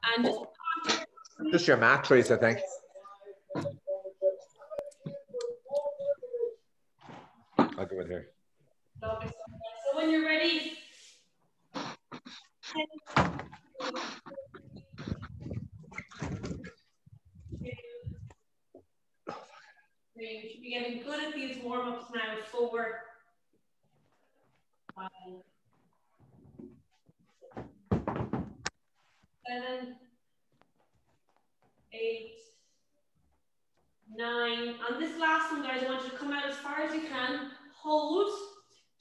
And just your mat, Teresa, I think. I'll go with her. So when you're ready, you should be getting good at these warm-ups now. 4, 5, 7, 8, 9. On this last one, guys, I want you to come out as far as you can. Hold,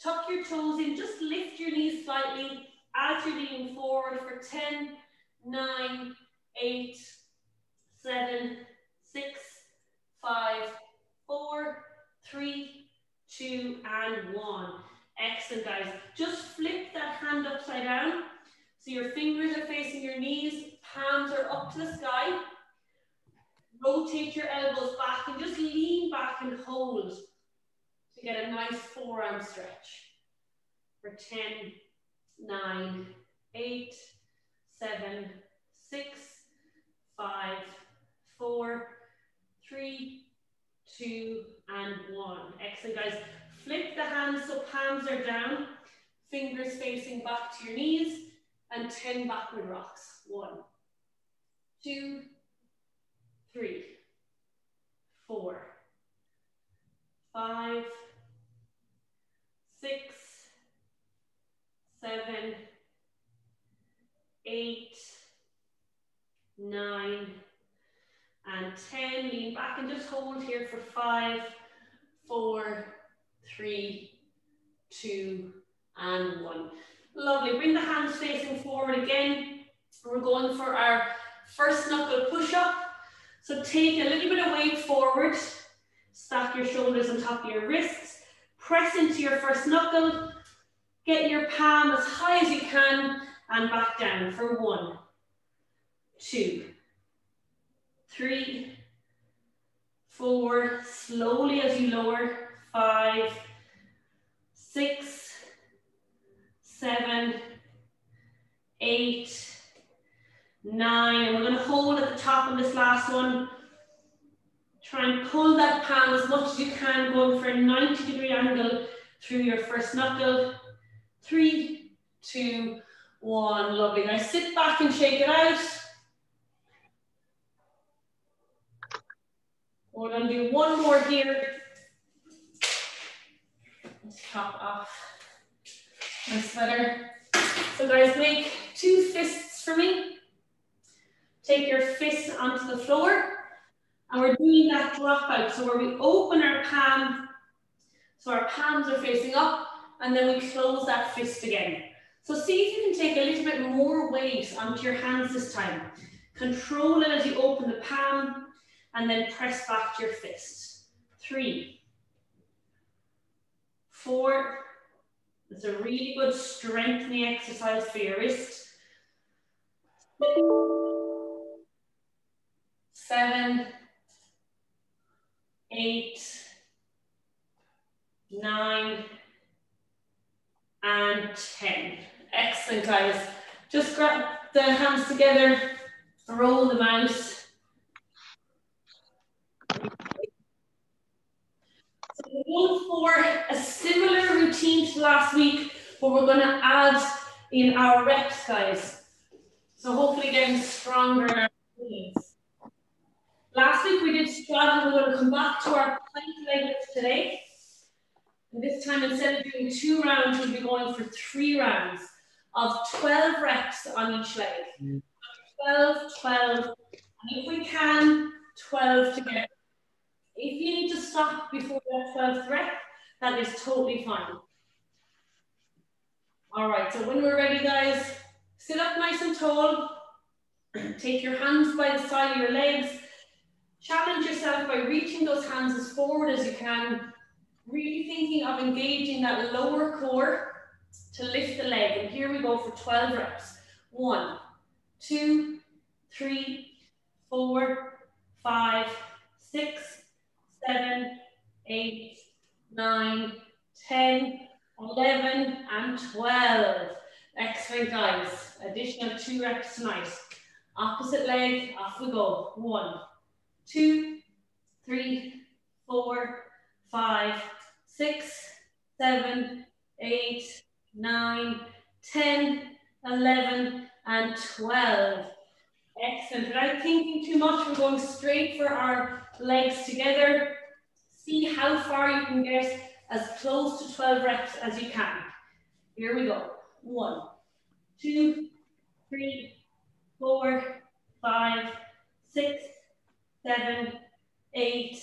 tuck your toes in, just lift your knees slightly as you're leaning forward for 10, 9, 8, 7, 6, 5, 4, 3, 2, and 1. Excellent, guys. Just flip that hand upside down. So your fingers are facing your knees, palms are up to the sky. Rotate your elbows back and just lean back and hold to get a nice forearm stretch. For 10, 9, 8, 7, 6, 5, 4, 3, 2, and 1. Excellent, guys. Flip the hands so palms are down, fingers facing back to your knees, and 10 backward rocks. 1, 2, 3, 4, 5, 6, 7, 8, 9, and 10. Lean back and just hold here for 5, 4, 3, 2, and 1. Lovely. Bring the hands facing forward again. We're going for our first knuckle push-up. So take a little bit of weight forward. Stack your shoulders on top of your wrists. Press into your first knuckle. Get your palm as high as you can and back down for 1, 2, 3, 4. Slowly as you lower. 5, 6, 7, 8, 9. And we're going to hold at the top of this last one. Try and pull that palm as much as you can, going for a 90-degree angle through your first knuckle. 3, 2, 1. Lovely. Now sit back and shake it out. We're going to do one more here. Let's top off my sweater. So guys, make 2 fists for me. Take your fists onto the floor. And we're doing that drop out. So where we open our palm, so our palms are facing up, and then we close that fist again. So see if you can take a little bit more weight onto your hands this time. Control it as you open the palm, and then press back to your fist. 3, 4. It's a really good strengthening exercise for your wrist. 6, 7, 8, 9, and 10. Excellent, guys. Just grab the hands together, roll them out. So we're going for a similar routine to last week, but we're going to add in our reps, guys. So hopefully getting stronger in our routines. Last week we did straddle. We're going to come back to our plank leg lifts today. And this time, instead of doing 2 rounds, we'll be going for 3 rounds of 12 reps on each leg. 12, 12, and if we can, 12 together. If you need to stop before that 12th rep, that is totally fine. All right, so when we're ready, guys, sit up nice and tall. Take your hands by the side of your legs. Challenge yourself by reaching those hands as forward as you can. Really thinking of engaging that lower core to lift the leg. And here we go for 12 reps. 1, 2, 3, 4, 5, 6, 7, 8, 9, 10, 11, and 12. Excellent, guys. Additional 2 reps tonight. Opposite leg, off we go. 1, 2, 3, 4, 5, 6, 7, 8, 9, 10, 11, and 12. Excellent. Without thinking too much, we're going straight for our legs together. See how far you can get, as close to 12 reps as you can. Here we go. 1, 2, 3, 4, 5, 6, 7, 8,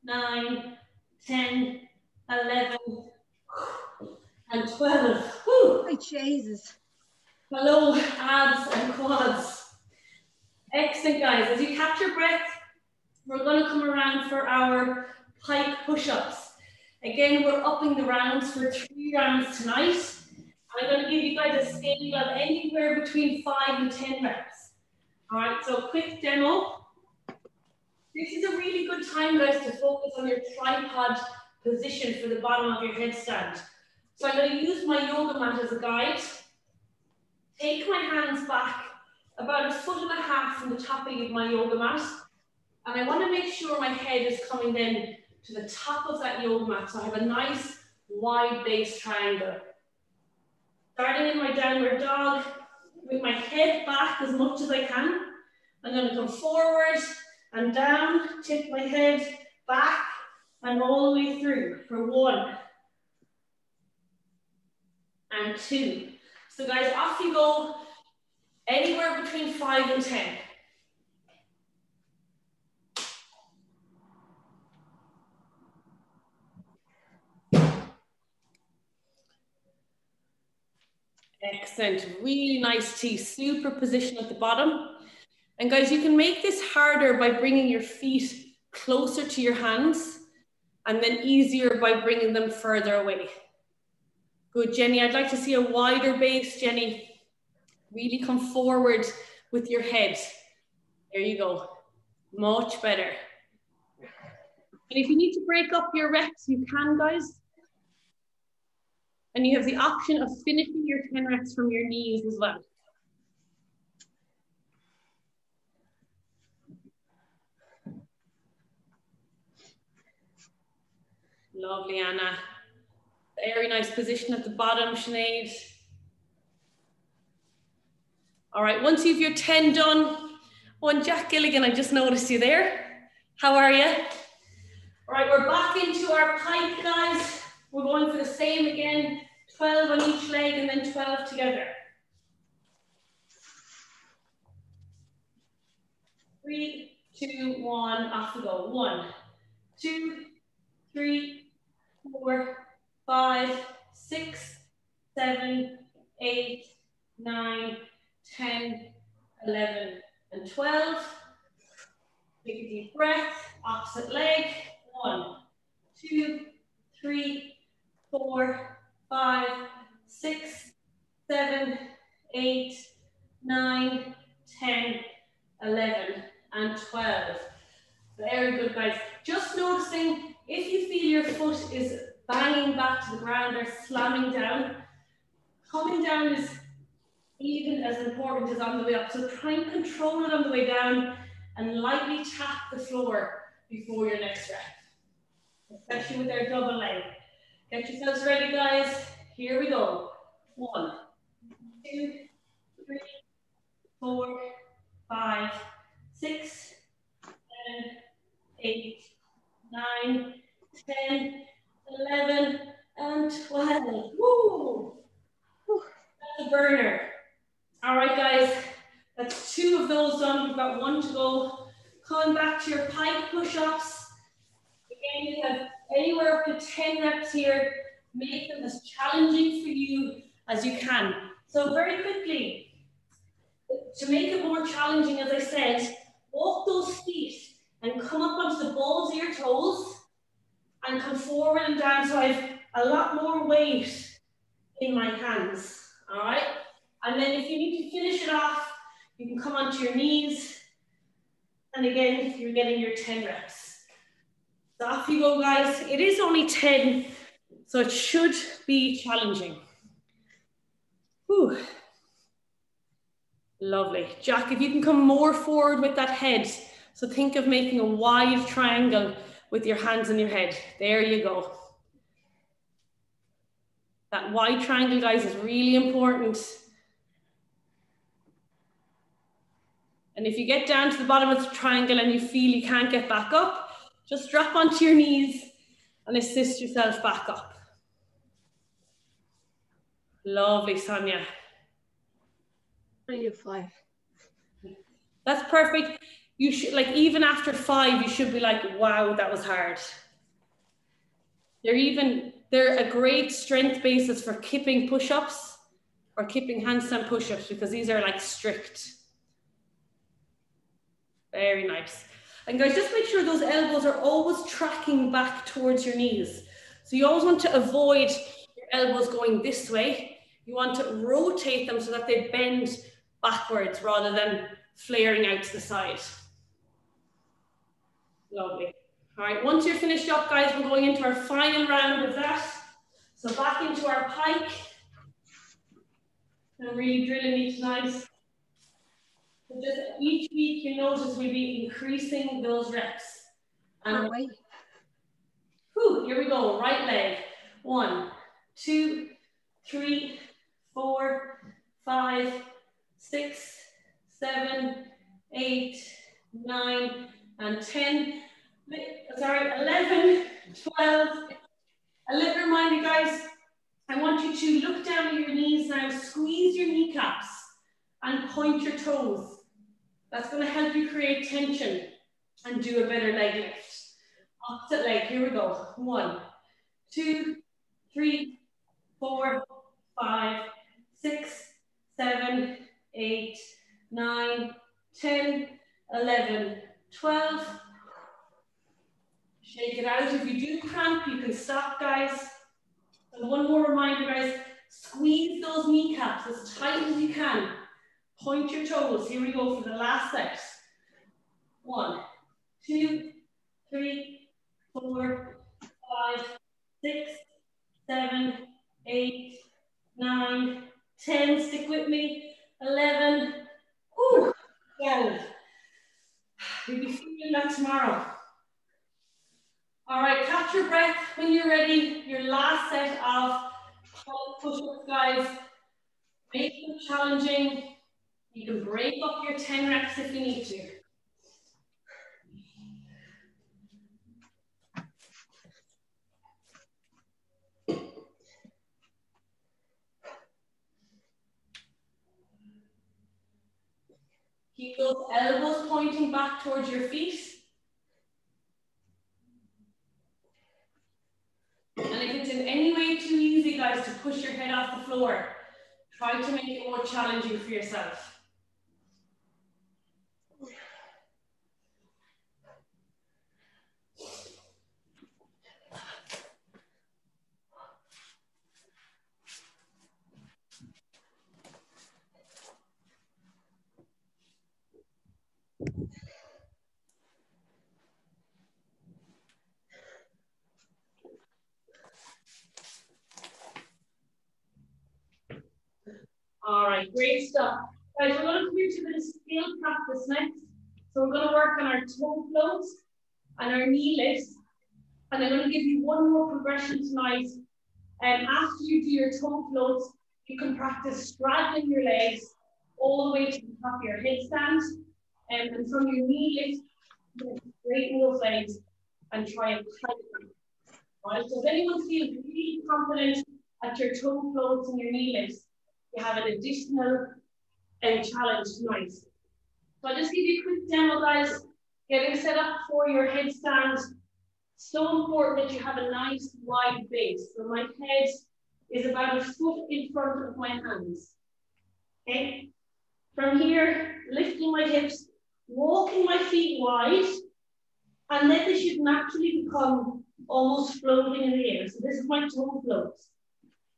9, 10, 11, and 12. Whew. Oh, Jesus. Hello, abs and quads. Excellent, guys. As you catch your breath, we're going to come around for our pike push-ups. Again, we're upping the rounds for 3 rounds tonight. I'm going to give you guys a scale of anywhere between 5 and 10 reps. All right, so quick demo. This is a really good time, guys, to focus on your tripod position for the bottom of your headstand. So I'm going to use my yoga mat as a guide. Take my hands back about 1.5 feet from the top of my yoga mat. And I want to make sure my head is coming then to the top of that yoga mat. So I have a nice wide base triangle. Starting in my downward dog, with my head back as much as I can. I'm going to come forward and down, tip my head back and all the way through for 1 and 2. So guys, off you go, anywhere between 5 and 10. Excellent, really nice T, super position at the bottom. And guys, you can make this harder by bringing your feet closer to your hands and then easier by bringing them further away. Good, Jenny, I'd like to see a wider base, Jenny. Really come forward with your head. There you go, much better. And if you need to break up your reps, you can, guys. And you have the option of finishing your 10 reps from your knees as well. Lovely, Anna. Very nice position at the bottom, Sinead. All right, once you've your 10 done, Jack Gilligan, I just noticed you there. How are you? All right, we're back into our pike, guys. We're going for the same again, 12 on each leg and then 12 together. 3, 2, 1, off we go. 1, 2, 3, 4, 5, 6, 7, 8, 9, 10, 11, and 12. Take a deep breath, opposite leg. 1, 2, 3, 4, 5, 6, 7, 8, 9, 10, 11, and 12. Very good, guys. Just noticing if you feel your foot is banging back to the ground or slamming down, coming down is even as important as on the way up. So try and control it on the way down and lightly tap the floor before your next rep, especially with our double leg. Get yourselves ready, guys. Here we go. 1, 2, 3, 4, 5, 6, 7, 8, 9, 10, 11, and 12. Woo! That's a burner. All right, guys, that's 2 of those done. We've got 1 to go. Coming back to your pike push-ups. Again, you have anywhere up to 10 reps here. Make them as challenging for you as you can. So very quickly, to make it more challenging, as I said, walk those feet and come up onto the balls of your toes and come forward and down. So I have a lot more weight in my hands, all right? And then if you need to finish it off, you can come onto your knees. And again, you're getting your 10 reps. So off you go, guys. It is only 10, so it should be challenging. Whew. Lovely. Jack, if you can come more forward with that head. So think of making a wide triangle with your hands on your head. There you go. That wide triangle, guys, is really important. And if you get down to the bottom of the triangle and you feel you can't get back up, just drop onto your knees and assist yourself back up. Lovely, Sonia. 5. That's perfect. You should, like, even after 5, you should be like, wow, that was hard. They're a great strength basis for kipping push-ups or kipping handstand push-ups because these are like strict. Very nice. And guys, just make sure those elbows are always tracking back towards your knees. So you always want to avoid your elbows going this way. You want to rotate them so that they bend backwards rather than flaring out to the side. Lovely. All right, once you're finished up, guys, we're going into our final round of that. So back into our pike. I'm really drilling me tonight. So just each week, you notice we'll be increasing those reps. And here we go, right leg. 1, 2, 3, 4, 5, 6, 7, 8, 9, and 10. Sorry, 11, 12. A little reminder, guys, I want you to look down at your knees now, squeeze your kneecaps and point your toes. That's going to help you create tension and do a better leg lift. Opposite leg, here we go. 1, 2, 3, 4, 5, 6, 7, 8, 9, 10, 11, 12. Shake it out. If you do cramp, you can stop, guys. And one more reminder, guys, squeeze those kneecaps as tight as you can. Point your toes. Here we go for the last set. 1, 2, 3, 4, 5, 6, 7, 8, 9, 10. Stick with me. 11. Woo, 12. You'll be feeling that tomorrow. All right, catch your breath when you're ready. Your last set of push-ups, guys. Make them challenging. You can break up your 10 reps if you need to. Keep those elbows pointing back towards your feet. And if it's in any way too easy, guys, to push your head off the floor, try to make it more challenging for yourself. All right, great stuff. Guys, we're going to come into a bit of skill practice next. So we're going to work on our toe floats and our knee lifts. And I'm going to give you one more progression tonight. And after you do your toe floats, you can practice straddling your legs all the way to the top of your headstand. And from your knee lift, straighten those legs and try and tighten them. All right, so if anyone feels really confident at your toe floats and your knee lifts, you have an additional challenge tonight. So I'll just give you a quick demo, guys. Getting set up for your headstand. So important that you have a nice wide base. So my head is about a foot in front of my hands. Okay. From here, lifting my hips, walking my feet wide, and then they should naturally become almost floating in the air. So this is my toe floats.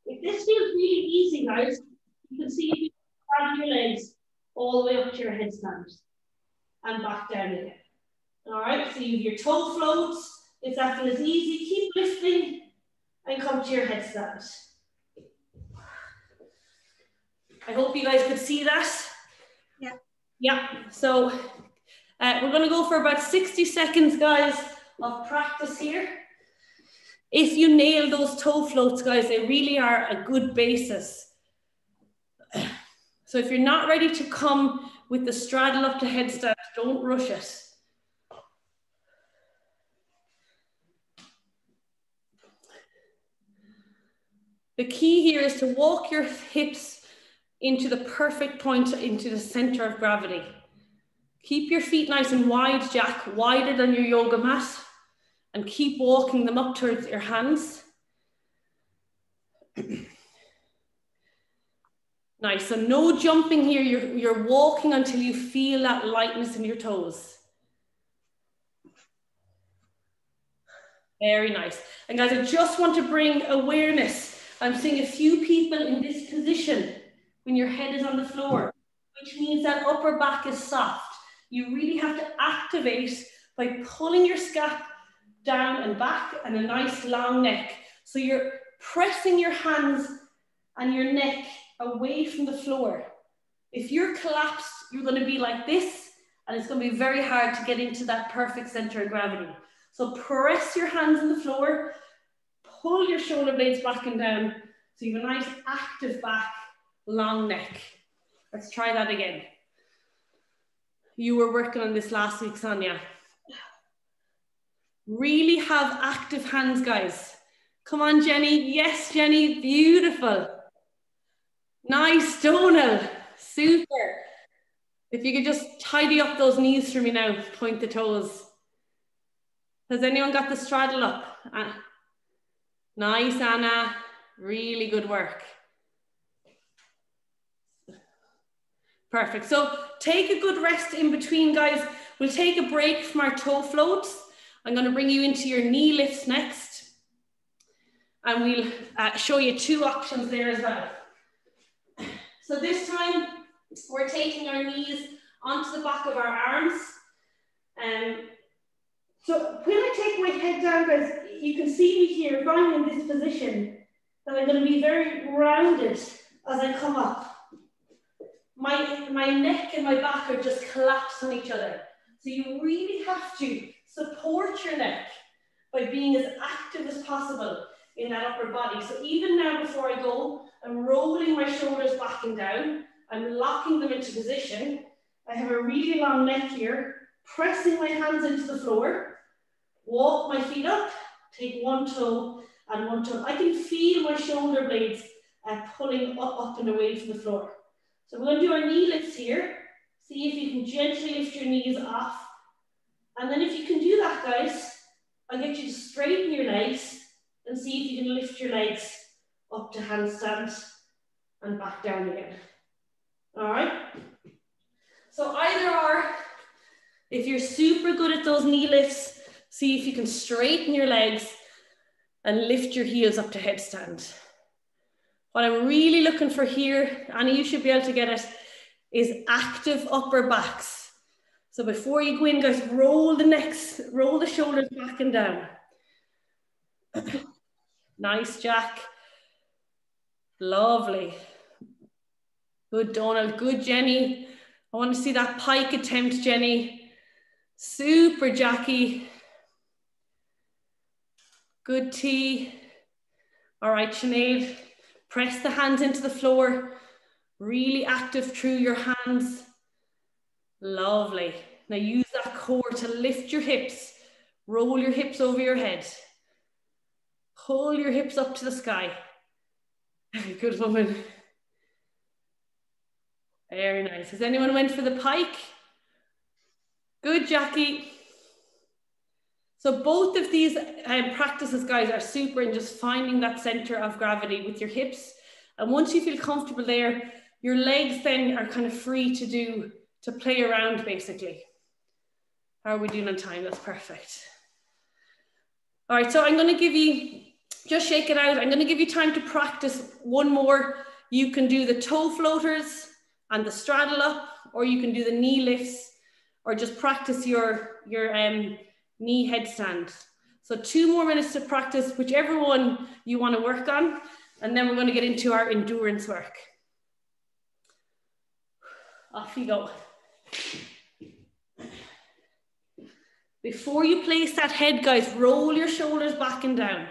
If this feels really easy, guys, you can see you drag your legs all the way up to your headstand and back down again. All right, so you have your toe floats. If that feels easy, keep lifting and come to your headstand. I hope you guys could see that. Yeah. Yeah, so we're going to go for about 60 seconds, guys, of practice here. If you nail those toe floats, guys, they really are a good basis. So if you're not ready to come with the straddle up to headstand, don't rush it. The key here is to walk your hips into the perfect point, into the center of gravity. Keep your feet nice and wide, Jack, wider than your yoga mat, and keep walking them up towards your hands. Nice, so no jumping here, you're walking until you feel that lightness in your toes. Very nice. And guys, I just want to bring awareness. I'm seeing a few people in this position when your head is on the floor, which means that upper back is soft. You really have to activate by pulling your scap down and back and a nice long neck. So you're pressing your hands and your neck away from the floor. If you're collapsed, you're going to be like this, and it's going to be very hard to get into that perfect center of gravity. So press your hands on the floor, pull your shoulder blades back and down, so you have a nice active back, long neck. Let's try that again. You were working on this last week, Sonia. Really have active hands, guys. Come on, Jenny. Yes, Jenny, beautiful. Nice, Donal. Super. If you could just tidy up those knees for me now, point the toes. Has anyone got the straddle up? Nice, Anna. Really good work. Perfect. So take a good rest in between, guys. We'll take a break from our toe floats. I'm going to bring you into your knee lifts next. And we'll show you two options there as well. So this time, we're taking our knees onto the back of our arms. So when I take my head down, guys, you can see me here, if I'm in this position, that I'm going to be very rounded as I come up. My neck and my back are just collapsed on each other. So you really have to support your neck by being as active as possible in that upper body. So even now before I go, I'm rolling my shoulders back and down. I'm locking them into position. I have a really long neck here, pressing my hands into the floor, walk my feet up, take one toe and one toe. I can feel my shoulder blades pulling up and away from the floor. So we're going to do our knee lifts here. See if you can gently lift your knees off. And then if you can do that, guys, I'll get you to straighten your legs and see if you can lift your legs up to handstand and back down again. All right? So either or, if you're super good at those knee lifts, see if you can straighten your legs and lift your heels up to headstand. What I'm really looking for here, Annie, you should be able to get it, is active upper backs. So before you go in, guys, roll the necks, roll the shoulders back and down. Nice, Jack. Lovely. Good, Donald. Good, Jenny. I want to see that pike attempt, Jenny. Super, Jackie. Good, T. All right, Sinead. Press the hands into the floor. Really active through your hands. Lovely. Now use that core to lift your hips. Roll your hips over your head. Pull your hips up to the sky. Good woman. Very nice. Has anyone went for the pike? Good, Jackie. So both of these practices, guys, are super in just finding that center of gravity with your hips. And once you feel comfortable there, your legs then are kind of free to play around, basically. How are we doing on time? That's perfect. All right, so I'm going to give you, just shake it out. I'm going to give you time to practice one more. You can do the toe floaters and the straddle up, or you can do the knee lifts, or just practice your knee headstand. So 2 more minutes to practice whichever one you want to work on, and then we're going to get into our endurance work. Off you go. Before you place that head, guys, roll your shoulders back and down.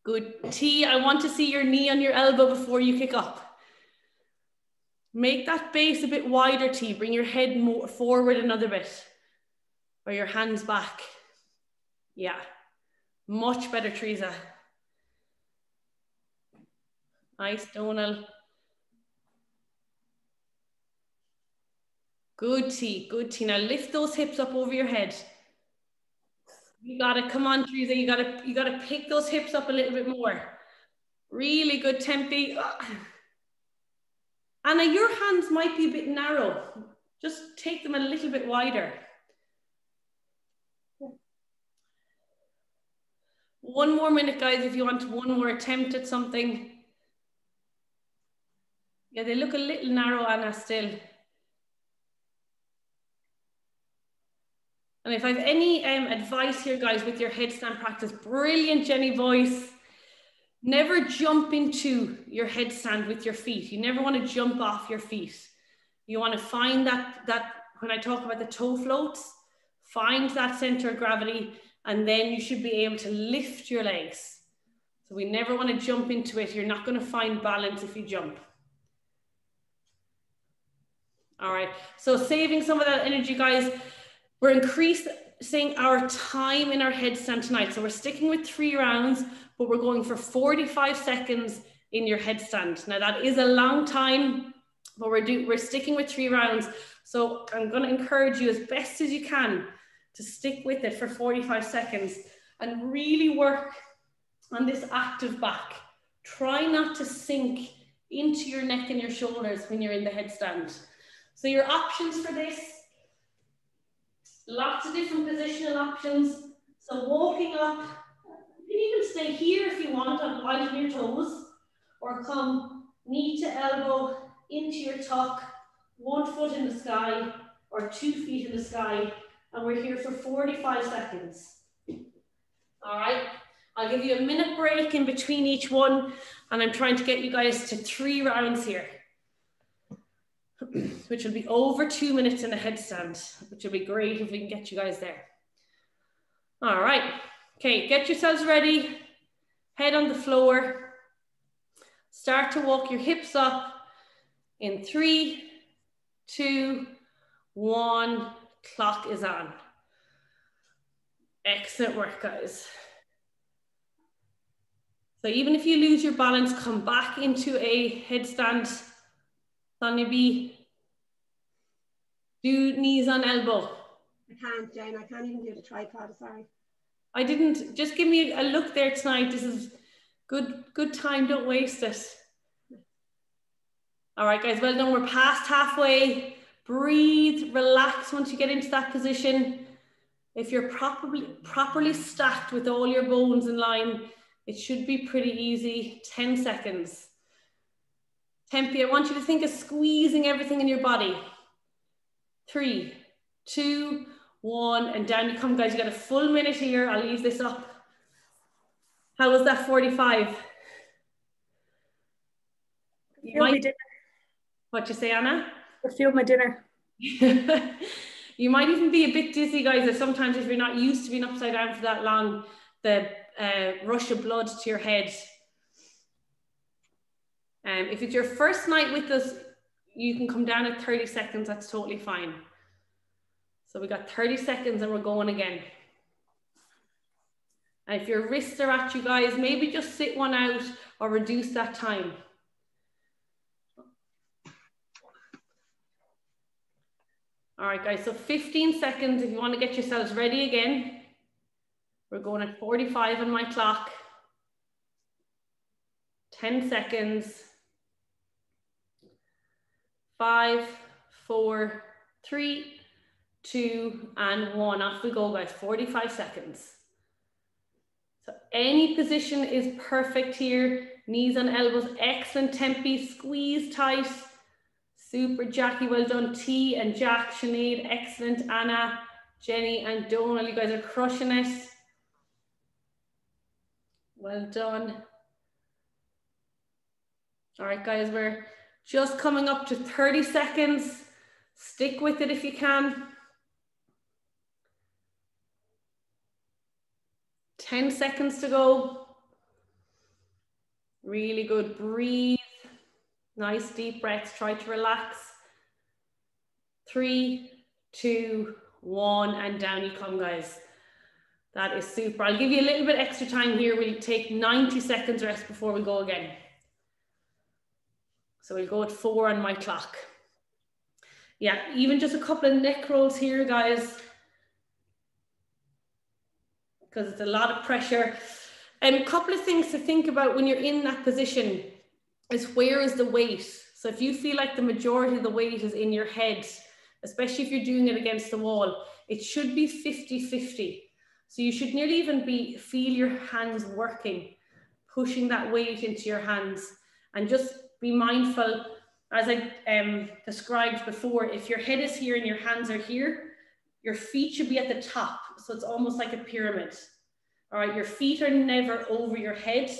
Good. T, I want to see your knee on your elbow before you kick up. Make that base a bit wider, T. Bring your head more forward another bit. Or your hands back. Yeah. Much better, Teresa. Nice, Donal. Good, T. Good, T. Now lift those hips up over your head. You gotta, come on, Teresa. You gotta pick those hips up a little bit more. Really good, Tempe. Anna, your hands might be a bit narrow. Just take them a little bit wider. One more minute, guys, if you want one more attempt at something. Yeah, they look a little narrow, Anna, still. And if I have any advice here, guys, with your headstand practice, brilliant, Jenny voice. Never jump into your headstand with your feet. You never want to jump off your feet. You want to find that when I talk about the toe floats, find that center of gravity, and then you should be able to lift your legs. So we never want to jump into it. You're not going to find balance if you jump. All right, so saving some of that energy, guys. We're increasing our time in our headstand tonight. So we're sticking with 3 rounds, but we're going for 45 seconds in your headstand. Now that is a long time, but we're sticking with 3 rounds. So I'm going to encourage you as best as you can to stick with it for 45 seconds and really work on this active back. Try not to sink into your neck and your shoulders when you're in the headstand. So your options for this, lots of different positional options. So walking up, you can even stay here if you want on point of your toes, or come knee to elbow into your tuck, 1 foot in the sky or 2 feet in the sky, and we're here for 45 seconds. All right, I'll give you a minute break in between each one, and I'm trying to get you guys to 3 rounds here, which will be over 2 minutes in a headstand, which will be great if we can get you guys there. All right, okay, get yourselves ready, head on the floor, start to walk your hips up in 3, 2, 1, clock is on. Excellent work, guys. So even if you lose your balance, come back into a headstand. Sonia B. Do knees on elbow. I can't, Jane. I can't even do the tripod, sorry. I didn't, just give me a look there tonight. This is good time, don't waste it. All right, guys, well done. We're past halfway. Breathe, relax once you get into that position. If you're properly stacked with all your bones in line, it should be pretty easy. 10 seconds. Tempe, I want you to think of squeezing everything in your body. 3, 2, 1, and down you come, guys. You got a full minute here. I'll leave this up. How was that 45? You might, what you say, Anna? I feel my dinner. You might even be a bit dizzy, guys, or sometimes if you're not used to being upside down for that long, the rush of blood to your head. If it's your first night with us, you can come down at 30 seconds. That's totally fine. So we got 30 seconds and we're going again. And if your wrists are at you, guys, maybe just sit one out or reduce that time. All right, guys, so 15 seconds if you want to get yourselves ready again. We're going at 45 on my clock. 10 seconds. 5, 4, 3, 2, and 1. Off we go, guys. 45 seconds. So any position is perfect here. Knees on elbows. Excellent, Tempe. Squeeze tight. Super, Jackie. Well done. T and Jack. Sinead. Excellent. Anna, Jenny, and Donal. You guys are crushing it. Well done. All right, guys. We're Just coming up to 30 seconds. Stick with it if you can. 10 seconds to go. Really good. Breathe. Nice deep breaths. Try to relax. 3, 2, 1, and down you come, guys. That is super. I'll give you a little bit extra time here. We'll take 90 seconds rest before we go again. So we'll go at 4 on my clock. Yeah, even just a couple of neck rolls here, guys, because it's a lot of pressure. And a couple of things to think about when you're in that position is where is the weight? So if you feel like the majority of the weight is in your head, especially if you're doing it against the wall, it should be 50-50. So you should nearly even feel your hands working, pushing that weight into your hands, and just be mindful, as I described before, if your head is here and your hands are here, your feet should be at the top. So it's almost like a pyramid. All right, your feet are never over your head.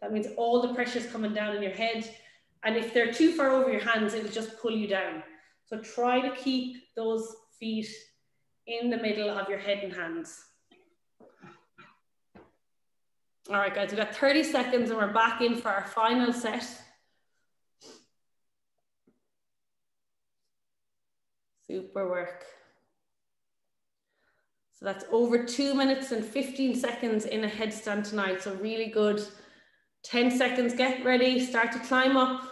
That means all the pressure is coming down in your head. And if they're too far over your hands, it'll just pull you down. So try to keep those feet in the middle of your head and hands. All right, guys, we've got 30 seconds and we're back in for our final set. Super work. So that's over 2 minutes and 15 seconds in a headstand tonight. So really good. 10 seconds, get ready, start to climb up.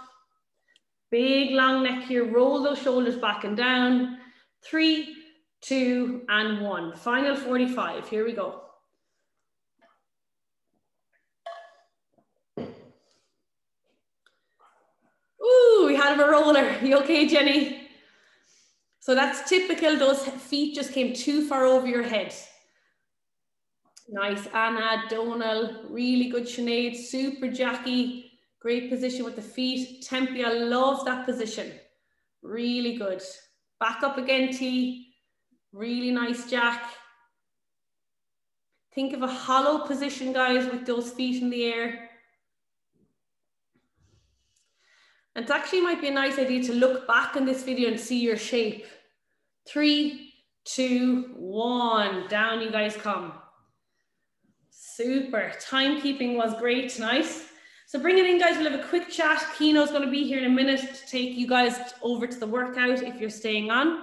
Big long neck here, roll those shoulders back and down. 3, 2, and 1. Final 45, here we go. Ooh, we had a roller. You okay, Jenny? So that's typical, those feet just came too far over your head. Nice, Anna, Donal, really good, Sinead, super Jackie, great position with the feet. Tempe, I love that position, really good. Back up again, T, really nice, Jack. Think of a hollow position, guys, with those feet in the air. And it actually might be a nice idea to look back on this video and see your shape. 3, 2, 1, down you guys come. Super, timekeeping was great tonight. So bring it in, guys, we'll have a quick chat. Kino's gonna be here in a minute to take you guys over to the workout if you're staying on.